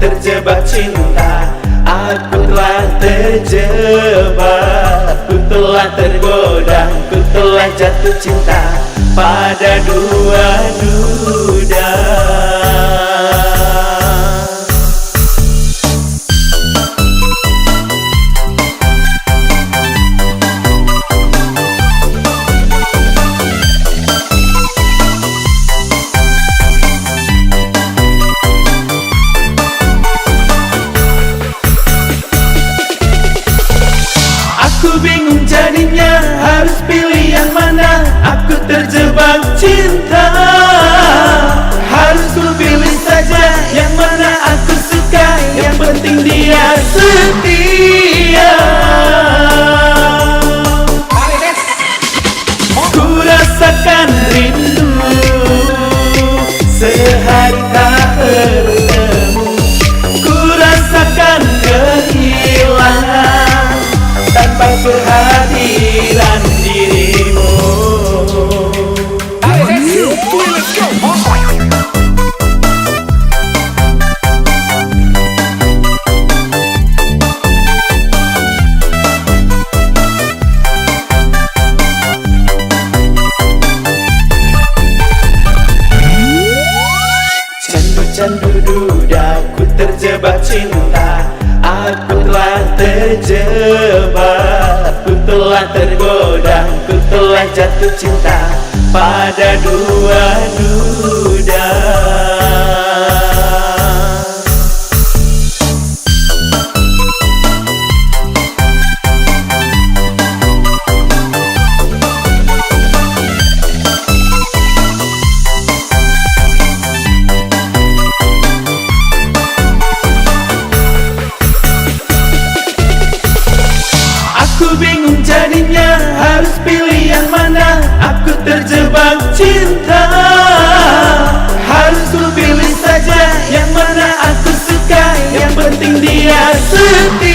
terjebak cinta. Aku telah terjebak, ku telah tergoda, ku telah jatuh cinta pada dua duda. Aku bingung jadinya, harus pilih yang mana. Aku terjebak cinta, harus ku pilih saja yang mana aku suka. Yang penting dia setia. Ku rasakan rindu, sehari tak bertemu. Ku rasakan kehilangan tanpa kehadiran dirimu. Candu duda, ku terjebak cinta. Aku telah terjebak, ku telah tergoda, ku telah jatuh cinta pada dua duda. Aku bingung jadinya, harus pilih yang mana. Aku terjebak cinta, harus ku pilih saja yang mana aku suka. Yang penting dia setia.